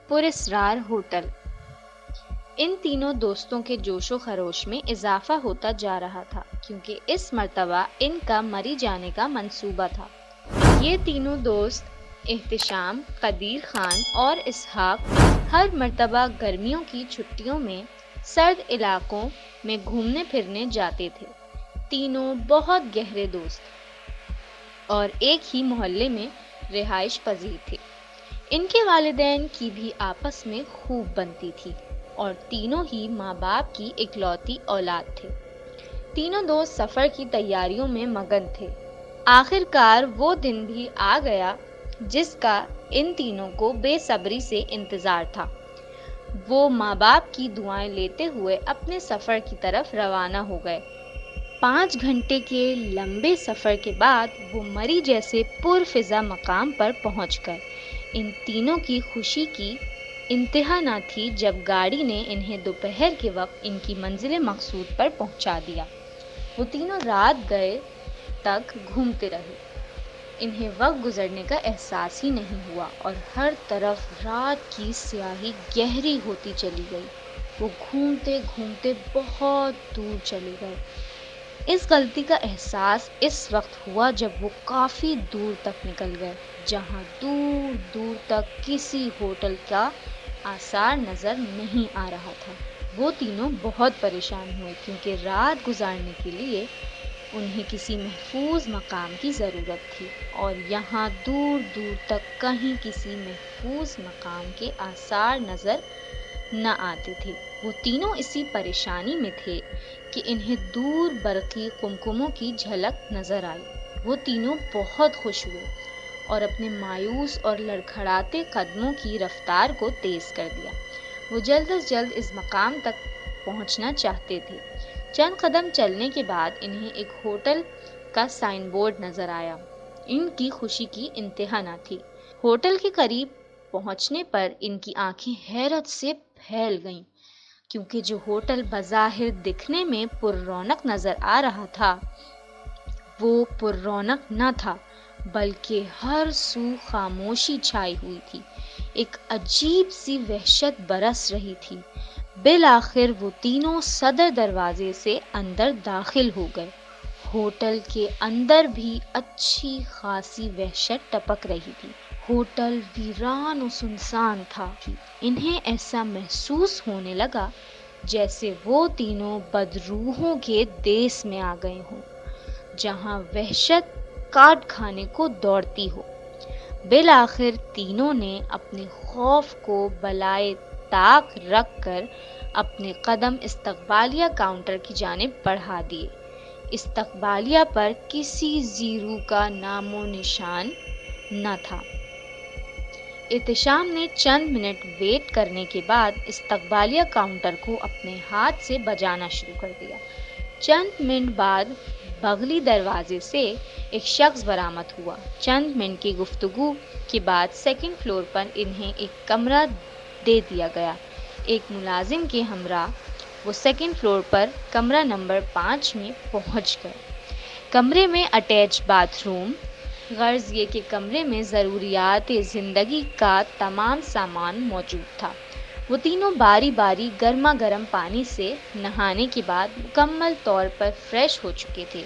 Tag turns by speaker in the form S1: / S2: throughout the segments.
S1: پراسرار ہوٹل۔ ان تینوں دوستوں کے جوش و خروش میں اضافہ ہوتا جا رہا تھا کیونکہ اس مرتبہ ان کا مری جانے کا منصوبہ تھا۔ یہ تینوں دوست احتشام، قدیر خان اور اسحاق ہر مرتبہ گرمیوں کی چھٹیوں میں سرد علاقوں میں گھومنے پھرنے جاتے تھے۔ تینوں بہت گہرے دوست اور ایک ہی محلے میں رہائش پذیر تھے۔ ان کے والدین کی بھی آپس میں خوب بنتی تھی اور تینوں ہی ماں باپ کی اکلوتی اولاد تھے۔ تینوں دوست سفر کی تیاریوں میں مگن تھے۔ آخر کار وہ دن بھی آ گیا جس کا ان تینوں کو بے صبری سے انتظار تھا۔ وہ ماں باپ کی دعائیں لیتے ہوئے اپنے سفر کی طرف روانہ ہو گئے۔ 5 گھنٹے کے لمبے سفر کے بعد وہ مری جیسے پرفضا مقام پر پہنچ گئے۔ ان تینوں کی خوشی کی انتہا نہ تھی جب گاڑی نے انہیں دوپہر کے وقت ان کی منزل مقصود پر پہنچا دیا۔ وہ تینوں رات گئے تک گھومتے رہے۔ انہیں وقت گزرنے کا احساس ہی نہیں ہوا اور ہر طرف رات کی سیاہی گہری ہوتی چلی گئی۔ وہ گھومتے گھومتے بہت دور چلے گئے۔ اس غلطی کا احساس اس وقت ہوا جب وہ کافی دور تک نکل گئے جہاں دور دور تک کسی ہوٹل کا آثار نظر نہیں آ رہا تھا۔ وہ تینوں بہت پریشان ہوئے کیونکہ رات گزارنے کے لیے انہیں کسی محفوظ مقام کی ضرورت تھی اور یہاں دور دور تک کہیں کسی محفوظ مقام کے آثار نظر نہ آتے تھے۔ وہ تینوں اسی پریشانی میں تھے کہ انہیں دور برقی قمقموں کی جھلک نظر آئی۔ وہ تینوں بہت خوش ہوئے اور اپنے مایوس اور لڑکھڑاتے قدموں کی رفتار کو تیز کر دیا۔ وہ جلد از جلد اس مقام تک پہنچنا چاہتے تھے۔ چند قدم چلنے کے بعد انہیں ایک ہوٹل کا سائن بورڈ نظر آیا۔ ان کی خوشی کی انتہا نہ تھی۔ ہوٹل کے قریب پہنچنے پر ان کی آنکھیں حیرت سے پھیل گئیں کیونکہ جو ہوٹل بظاہر دکھنے میں پر رونق نظر آ رہا تھا وہ پر رونق نہ تھا بلکہ ہر سو خاموشی چھائی ہوئی تھی۔ ایک عجیب سی وحشت برس رہی تھی۔ بالآخر وہ تینوں صدر دروازے سے اندر داخل ہو گئے۔ ہوٹل کے اندر بھی اچھی خاصی وحشت ٹپک رہی تھی۔ ہوٹل ویران و سنسان تھا۔ انہیں ایسا محسوس ہونے لگا جیسے وہ تینوں بدروحوں کے دیس میں آ گئے ہوں جہاں وحشت کاٹ کھانے کو دوڑتی ہو۔ بالآخر تینوں نے اپنے خوف کو بالائے طاق رکھ کر اپنے قدم استقبالیہ کاؤنٹر کی جانب بڑھا دیے۔ استقبالیہ پر کسی زیرو کا نام و نشان نہ تھا۔ احتشام نے چند منٹ ویٹ کرنے کے بعد استقبالیہ کاؤنٹر کو اپنے ہاتھ سے بجانا شروع کر دیا۔ چند منٹ بعد بغلی دروازے سے ایک شخص برآمد ہوا۔ چند منٹ کی گفتگو کے بعد سیکنڈ فلور پر انہیں ایک کمرہ دے دیا گیا۔ ایک ملازم کے ہمراہ وہ سیکنڈ فلور پر کمرہ نمبر 5 میں پہنچ گئے۔ کمرے میں اٹیچ باتھ روم، غرض یہ کہ کمرے میں ضروریات زندگی کا تمام سامان موجود تھا۔ وہ تینوں باری باری گرما گرم پانی سے نہانے کے بعد مکمل طور پر فریش ہو چکے تھے۔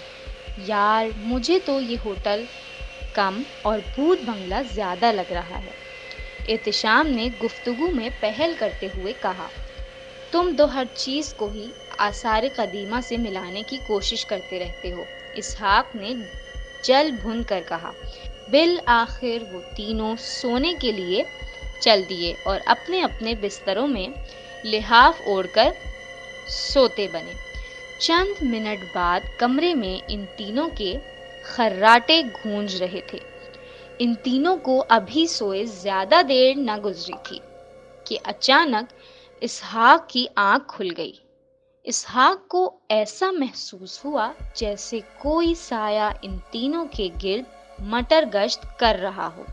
S1: یار مجھے تو یہ ہوٹل کم اور بھوت بنگلہ زیادہ لگ رہا ہے، احتشام نے گفتگو میں پہل کرتے ہوئے کہا۔ تم تو ہر چیز کو ہی آثار قدیمہ سے ملانے کی کوشش کرتے رہتے ہو، اسحاق نے جل بھن کر کہا۔ بالآخر وہ تینوں سونے کے لیے چل دیے اور اپنے اپنے بستروں میں لحاف اوڑھ کر سوتے بنے۔ چند منٹ بعد کمرے میں ان تینوں کے خراٹے گونج رہے تھے۔ ان تینوں کو ابھی سوئے زیادہ دیر نہ گزری تھی کہ اچانک اسحاق کی آنکھ کھل گئی۔ اسحاق کو ایسا محسوس ہوا جیسے کوئی سایہ ان تینوں کے گرد مٹر گشت کر رہا ہو،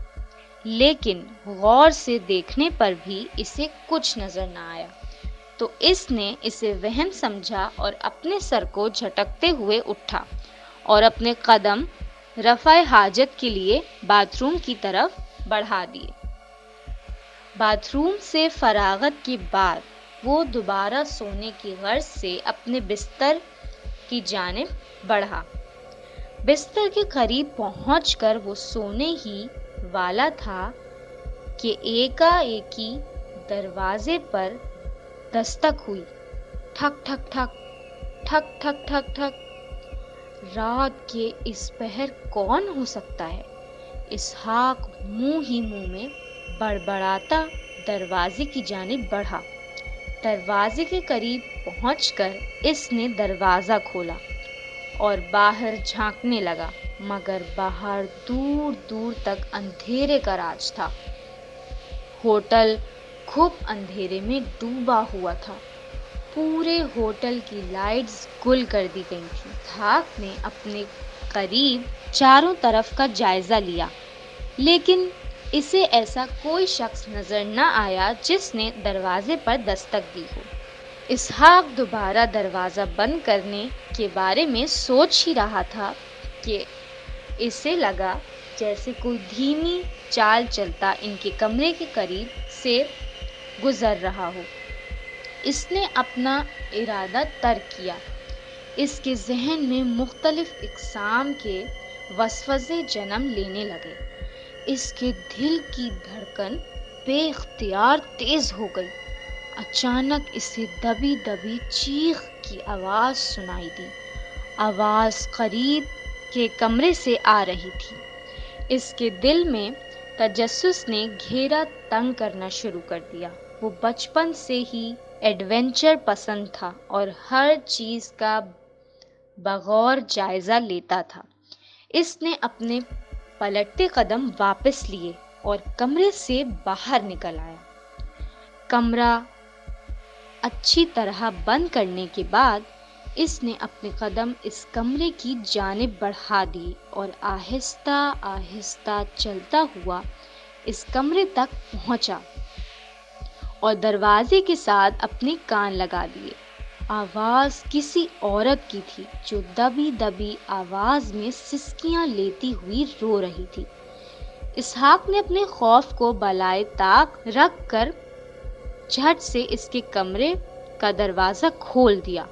S1: لیکن غور سے دیکھنے پر بھی اسے کچھ نظر نہ آیا تو اس نے اسے وہم سمجھا اور اپنے سر کو جھٹکتے ہوئے اٹھا اور اپنے قدم رفع حاجت کے لیے باتھ روم کی طرف بڑھا دیے۔ باتھ روم سے فراغت کے بعد وہ دوبارہ سونے کی غرض سے اپنے بستر کی جانب بڑھا۔ بستر کے قریب پہنچ کر وہ سونے ہی والا تھا کہ ایک دروازے پر دستک ہوئی۔ ٹھک ٹھک ٹھک ٹھک ٹھک ٹھک ٹھک۔ رات کے اس پہر کون ہو سکتا ہے؟ اسحاق منہ ہی منہ میں بڑبڑاتا دروازے کی جانب بڑھا۔ دروازے کے قریب پہنچ کر اس نے دروازہ کھولا اور باہر جھانکنے لگا، مگر باہر دور دور تک اندھیرے کا راج تھا۔ ہوٹل خوب اندھیرے میں ڈوبا ہوا تھا۔ پورے ہوٹل کی لائٹس گل کر دی گئی تھیں۔ اسحاق نے اپنے قریب چاروں طرف کا جائزہ لیا، لیکن اسے ایسا کوئی شخص نظر نہ آیا جس نے دروازے پر دستک دی ہو۔ اسحاق دوبارہ دروازہ بند کرنے کے بارے میں سوچ ہی رہا تھا کہ اسے لگا جیسے کوئی دھیمی چال چلتا ان کے کمرے کے قریب سے گزر رہا ہو۔ اس نے اپنا ارادہ ترک کیا۔ اس کے ذہن میں مختلف اقسام کے وسوسے جنم لینے لگے۔ اس کے دل کی دھڑکن بے اختیار تیز ہو گئی۔ اچانک اسے دبی دبی چیخ کی آواز سنائی دی۔ آواز قریب کے کمرے سے آ رہی تھی۔ اس کے دل میں تجسس نے گھیرا تنگ کرنا شروع کر دیا۔ وہ بچپن سے ہی ایڈونچر پسند تھا اور ہر چیز کا بغور جائزہ لیتا تھا۔ اس نے اپنے پلٹتے قدم واپس لیے اور کمرے سے باہر نکل آیا۔ کمرہ اچھی طرح بند کرنے کے بعد اس نے اپنے قدم اس کمرے کی جانب بڑھا دیے اور آہستہ آہستہ چلتا ہوا اس کمرے تک پہنچا اور دروازے کے ساتھ اپنے کان لگا دیے۔ آواز کسی عورت کی تھی جو دبی دبی آواز میں سسکیاں لیتی ہوئی رو رہی تھی۔ اسحاق نے اپنے خوف کو بالائے طاق رکھ کر جھٹ سے اس کے کمرے کا دروازہ کھول دیا۔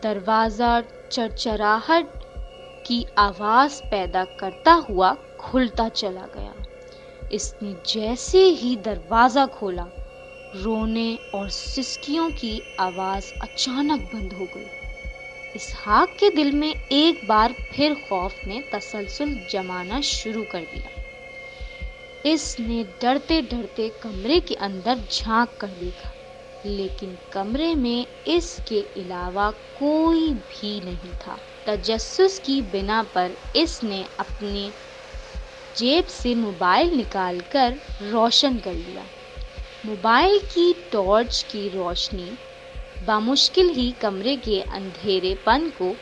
S1: دروازہ چرچراہٹ کی آواز پیدا کرتا ہوا کھلتا چلا گیا۔ اس نے جیسے ہی دروازہ کھولا، رونے اور سسکیوں کی آواز اچانک بند ہو گئی۔ اسحاق کے دل میں ایک بار پھر خوف نے تسلسل جمانا شروع کر دیا۔ اس نے ڈرتے ڈرتے کمرے کے اندر جھانک کر دیکھا، لیکن کمرے میں اس کے علاوہ کوئی بھی نہیں تھا۔ تجسس کی بنا پر اس نے اپنی جیب سے موبائل نکال کر روشن کر لیا۔ موبائل کی ٹارچ کی روشنی بامشکل ہی کمرے کے اندھیرے پن کو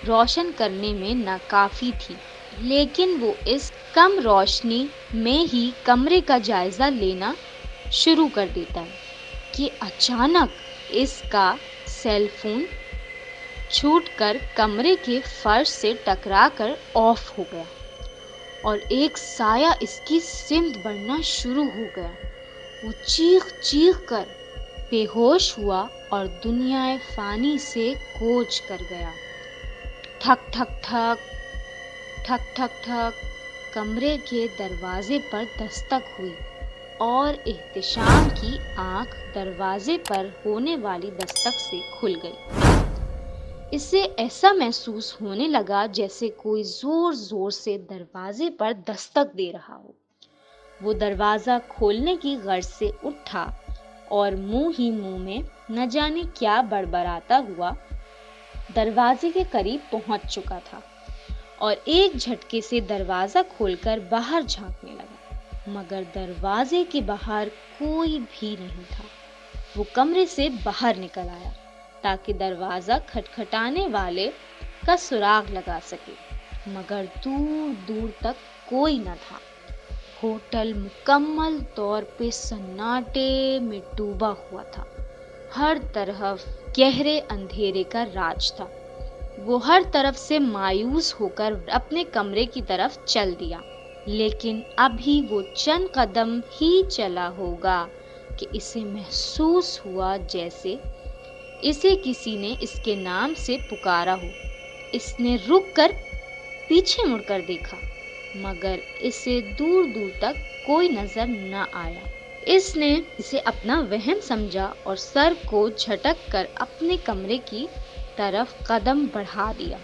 S1: روشن کرنے میں ناکافی تھی، لیکن وہ اس کم روشنی میں ہی کمرے کا جائزہ لینا شروع کر دیتا ہے کہ اچانک اس کا سیل فون چھوٹ کر کمرے کے فرش سے ٹکرا کر آف ہو گیا اور ایک سایہ اس کی سمت بڑھنا شروع ہو گیا۔ وہ چیخ چیخ کر بے ہوش ہوا اور دنیائے فانی سے کوچ کر گیا۔ ٹھک ٹھک ٹھک ٹھک ٹھک ٹھک کمرے کے دروازے پر دستک ہوئی اور احتشام کی آنکھ دروازے پر ہونے والی دستک سے کھل گئی۔ اسے ایسا محسوس ہونے لگا جیسے کوئی زور زور سے دروازے پر دستک دے رہا ہو۔ وہ دروازہ کھولنے کی غرض سے اٹھا اور منہ ہی منہ میں نہ جانے کیا بڑبڑاتا ہوا دروازے کے قریب پہنچ چکا تھا اور ایک جھٹکے سے دروازہ کھول کر باہر جھانکنے لگا، مگر دروازے کے باہر کوئی بھی نہیں تھا۔ وہ کمرے سے باہر نکل آیا تاکہ دروازہ کھٹکھٹانے والے کا سراغ لگا سکے، مگر دور دور تک کوئی نہ تھا۔ ہوٹل مکمل طور پہ سناٹے میں ڈوبا ہوا تھا۔ ہر طرف گہرے اندھیرے کا راج تھا۔ وہ ہر طرف سے مایوس ہو کر اپنے کمرے کی طرف چل دیا، لیکن ابھی وہ چند قدم ہی چلا ہوگا کہ اسے محسوس ہوا جیسے اسے کسی نے اس کے نام سے پکارا ہو۔ اس نے رک کر پیچھے مڑ کر دیکھا، مگر اسے دور دور تک کوئی نظر نہ آیا۔ اس نے اسے اپنا وہم سمجھا اور سر کو جھٹک کر اپنے کمرے کی طرف قدم بڑھا دیا۔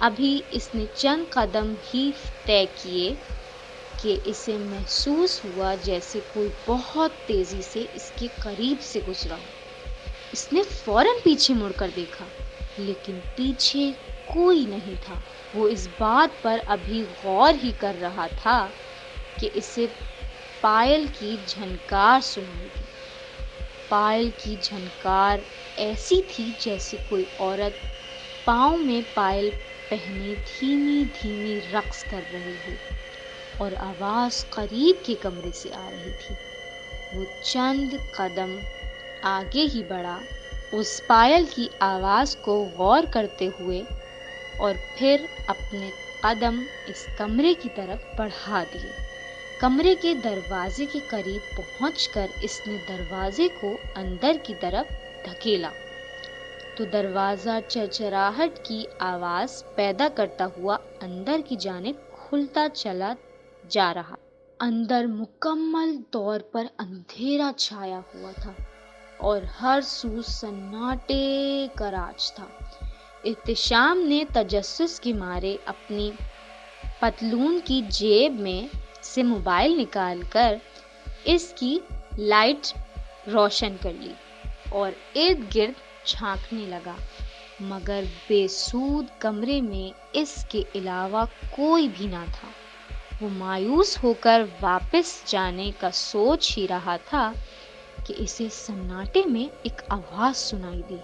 S1: ابھی اس نے چند قدم ہی طے کیے کہ اسے محسوس ہوا جیسے کوئی بہت تیزی سے اس کے قریب سے گزرا ہو۔ اس نے فوراً پیچھے مڑ کر دیکھا، لیکن پیچھے کوئی نہیں تھا۔ وہ اس بات پر ابھی غور ہی کر رہا تھا کہ اسے پائل کی جھنکار سنائی دی۔ پائل کی جھنکار ایسی تھی جیسے کوئی عورت پاؤں میں پائل پہنے دھیمی دھیمی رقص کر رہی ہو، اور آواز قریب کے کمرے سے آ رہی تھی۔ وہ چند قدم آگے ہی بڑھا، اس پائل کی آواز کو غور کرتے ہوئے، اور پھر اپنے قدم اس کمرے کی طرف بڑھا دیے۔ کمرے کے دروازے کے قریب پہنچ کر اس نے دروازے کو اندر کی طرف دھکیلا تو دروازہ چرچراہٹ کی آواز پیدا کرتا ہوا اندر کی جانب کھلتا چلا جا رہا۔ اندر مکمل طور پر اندھیرا چھایا ہوا تھا اور ہر سو سناٹے کا راج تھا۔ احتشام نے تجسس کے مارے اپنی پتلون کی جیب میں سے موبائل نکال کر اس کی لائٹ روشن کر لی اور ارد گرد جھانکنے لگا، مگر بے سود کمرے میں اس کے علاوہ کوئی بھی نہ تھا۔ وہ مایوس ہو کر واپس جانے کا سوچ ہی رہا تھا کہ اسے سناٹے میں ایک آواز سنائی دی۔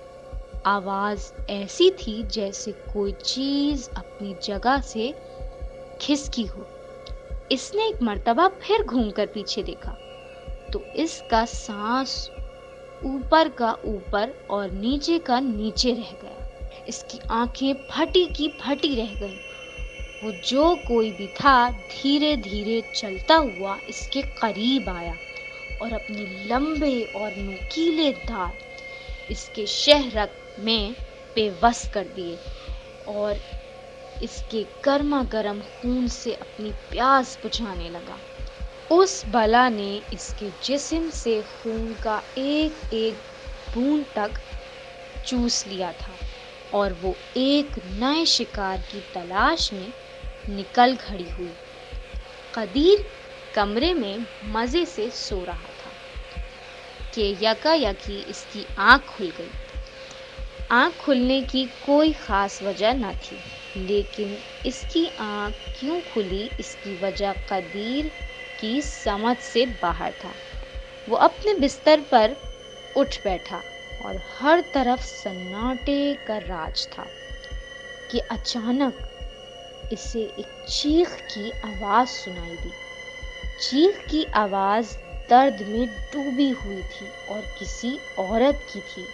S1: آواز ایسی تھی جیسے کوئی چیز اپنی جگہ سے کھسکی ہو۔ اس نے ایک مرتبہ پھر گھوم کر پیچھے دیکھا تو اس کا سانس اوپر کا اوپر اور نیچے کا نیچے رہ گیا۔ اس کی آنکھیں پھٹی کی پھٹی رہ گئیں۔ وہ جو کوئی بھی تھا دھیرے دھیرے چلتا ہوا اس کے قریب آیا اور اپنے لمبے اور نوکیلے دانت اس کے شہرک میں پیوست کر دیے اور اس کے گرما گرم خون سے اپنی پیاس بجھانے لگا۔ اس بلا نے اس کے جسم سے خون کا ایک ایک بوند تک چوس لیا تھا اور وہ ایک نئے شکار کی تلاش میں نکل کھڑی ہوئی۔ قدیر کمرے میں مزے سے سو رہا تھا کہ یکایکی اس کی آنکھ کھل گئی۔ آنکھ کھلنے کی کوئی خاص وجہ نہ تھی، لیکن اس کی آنکھ کیوں کھلی اس کی وجہ قدیر کی سمجھ سے باہر تھا۔ وہ اپنے بستر پر اٹھ بیٹھا اور ہر طرف سناٹے کا راج تھا کہ اچانک اسے ایک چیخ کی آواز سنائی دی۔ چیخ کی آواز درد میں ڈوبی ہوئی تھی اور کسی عورت کی تھی۔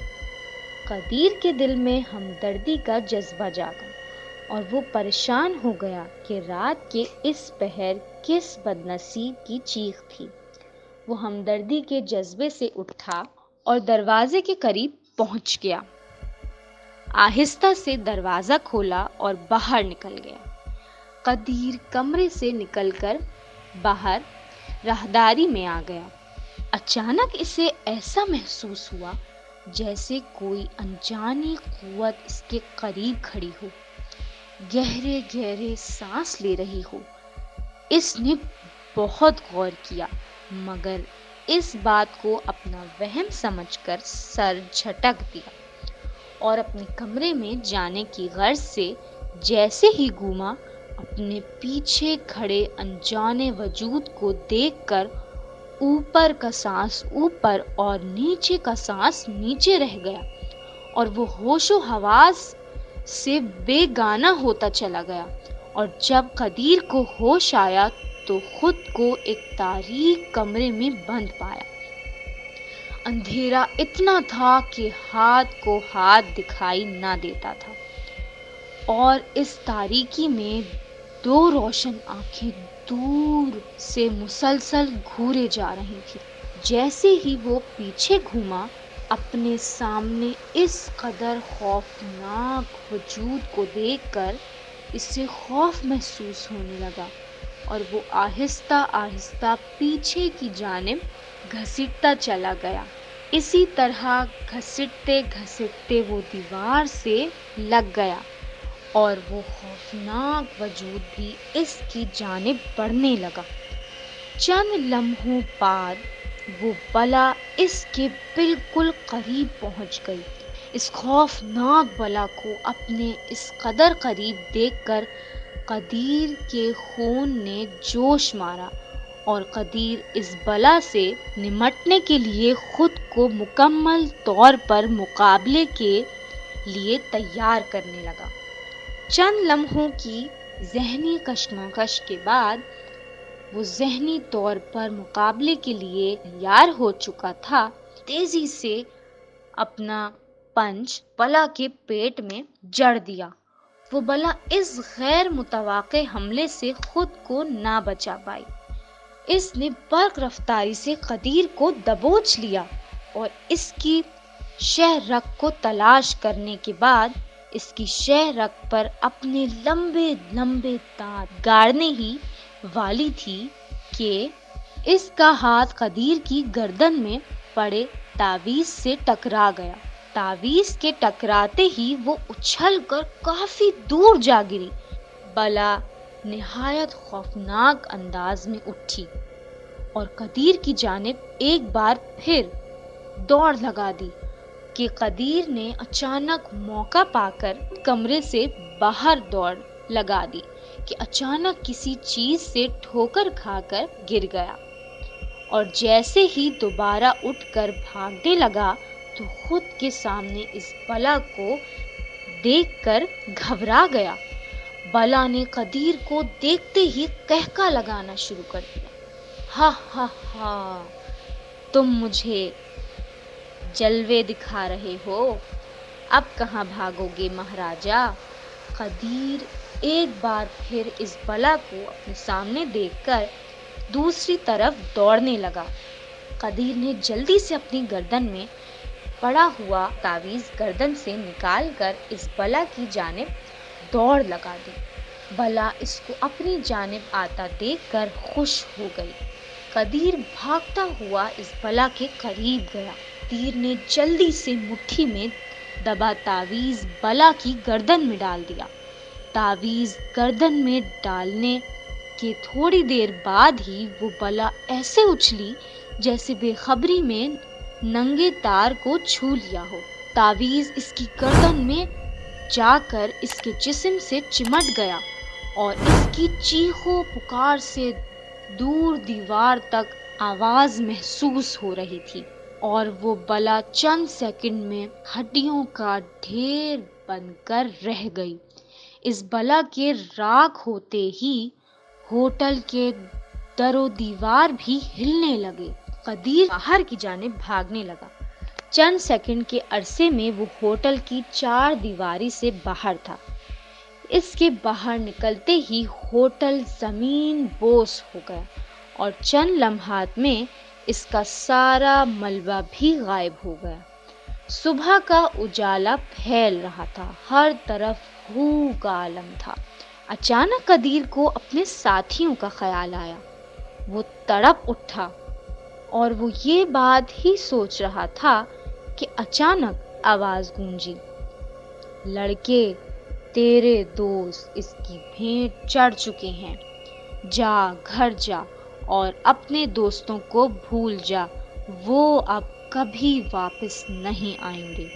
S1: قدیر کے دل میں ہمدردی کا جذبہ جاگا اور وہ پریشان ہو گیا کہ رات کے اس پہر کس بدنصیب کی چیخ تھی۔ وہ ہمدردی کے جذبے سے اٹھا اور دروازے کے قریب پہنچ گیا۔ آہستہ سے دروازہ کھولا اور باہر نکل گیا۔ قدیر کمرے سے نکل کر باہر راہداری میں آ گیا۔ اچانک اسے ایسا محسوس ہوا جیسے کوئی انجانی قوت اس کے قریب کھڑی ہو، گہرے گہرے سانس لے رہی ہو۔ اس نے بہت غور کیا، مگر اس بات کو اپنا وہم سمجھ کر سر جھٹک دیا اور اپنے کمرے میں جانے کی غرض سے جیسے ہی گھوما، اپنے پیچھے کھڑے انجانے وجود کو دیکھ کر اوپر کا سانس اوپر اور نیچے کا سانس نیچے رہ گیا اور وہ ہوش و حواس سے بے گانہ ہوتا چلا گیا، اور جب قدیر کو ہوش آیا تو خود کو ایک تاریک کمرے میں بند پایا۔ اندھیرا اتنا تھا کہ ہاتھ کو ہاتھ دکھائی نہ دیتا تھا، اور اس تاریکی میں دو روشن آنکھیں دور سے مسلسل گھورے جا رہی تھی۔ جیسے ہی وہ پیچھے گھوما، اپنے سامنے اس قدر خوفناک وجود کو دیکھ کر اسے خوف محسوس ہونے لگا اور وہ آہستہ آہستہ پیچھے کی جانب گھسیٹتا چلا گیا۔ اسی طرح گھسیٹتے گھسیٹتے وہ دیوار سے لگ گیا اور وہ خوفناک وجود بھی اس کی جانب بڑھنے لگا۔ چند لمحوں بعد وہ بلا اس کے بالکل قریب پہنچ گئی۔ اس خوفناک بلا کو اپنے اس قدر قریب دیکھ کر قدیر کے خون نے جوش مارا اور قدیر اس بلا سے نمٹنے کے لیے خود کو مکمل طور پر مقابلے کے لیے تیار کرنے لگا۔ چند لمحوں کی ذہنی کشمکش کے بعد وہ ذہنی طور پر مقابلے کے لیے تیار ہو چکا تھا۔ تیزی سے اپنا پنچ بلا کے پیٹ میں جڑ دیا۔ وہ بلا اس غیر متوقع حملے سے خود کو نہ بچا پائی۔ اس نے برق رفتاری سے قدیر کو دبوچ لیا اور اس کی شہ رگ کو تلاش کرنے کے بعد اس کی شہ رگ پر اپنے لمبے لمبے دانت گاڑنے ہی والی تھی کہ اس کا ہاتھ قدیر کی گردن میں پڑے تعویذ سے ٹکرا گیا۔ تعویذ کے ٹکراتے ہی وہ اچھل کر کافی دور جا گری۔ بلا نہایت خوفناک انداز میں اٹھی اور قدیر کی جانب ایک بار پھر دوڑ لگا دی کہ قدیر نے اچانک موقع پا کر کمرے سے باہر دوڑ لگا دی کہ اچانک کسی چیز سے ٹھوکر کھا کر گر گیا اور جیسے ہی دوبارہ اٹھ کر بھاگنے لگا تو خود کے سامنے اس بلا کو دیکھ کر گھبرا گیا۔ بلا نے قدیر کو دیکھتے ہی قہقہ لگانا شروع کر دیا۔ ہا ہا ہا، تم مجھے جلوے دکھا رہے ہو، اب کہاں بھاگو گے مہاراجا؟ قدیر ایک بار پھر اس بلا کو اپنے سامنے دیکھ کر دوسری طرف دوڑنے لگا۔ قدیر نے جلدی سے اپنی گردن میں پڑا ہوا تعویذ گردن سے نکال کر اس بلا کی جانب دوڑ لگا دی۔ بلا اس کو اپنی جانب آتا دیکھ کر خوش ہو گئی۔ قدیر بھاگتا ہوا اس بلا کے قریب گیا۔ قدیر نے جلدی سے مٹھی میں دبا تعویذ بلا کی گردن میں ڈال دیا۔ تعویذ گردن میں ڈالنے کے تھوڑی دیر بعد ہی وہ بلا ایسے اچھلی جیسے بے خبری میں ننگے تار کو چھو لیا ہو۔ تعویذ اس کی گردن میں جا کر اس کے جسم سے چمٹ گیا اور اس کی چیخو پکار سے دور دیوار تک آواز محسوس ہو رہی تھی اور وہ بلا چند سیکنڈ میں ہڈیوں کا ڈھیر بن کر رہ گئی۔ اس بلا کے راکھ ہوتے ہی ہوٹل کے در و دیوار بھی ہلنے لگے۔ قدیر باہر کی جانب بھاگنے لگا۔ چند سیکنڈ کے عرصے میں وہ ہوٹل کی چار دیواری سے باہر تھا۔ اس کے باہر نکلتے ہی ہوٹل زمین بوس ہو گیا اور چند لمحات میں اس کا سارا ملبہ بھی غائب ہو گیا۔ صبح کا اجالا پھیل رہا تھا، ہر طرف ہو کا عالم تھا۔ اچانک قدیر کو اپنے ساتھیوں کا خیال آیا۔ وہ تڑپ اٹھا اور وہ یہ بات ہی سوچ رہا تھا کہ اچانک آواز گونجی، لڑکے، تیرے دوست اس کی بھینٹ چڑھ چکے ہیں، جا گھر جا اور اپنے دوستوں کو بھول جا، وہ اب کبھی واپس نہیں آئیں گے۔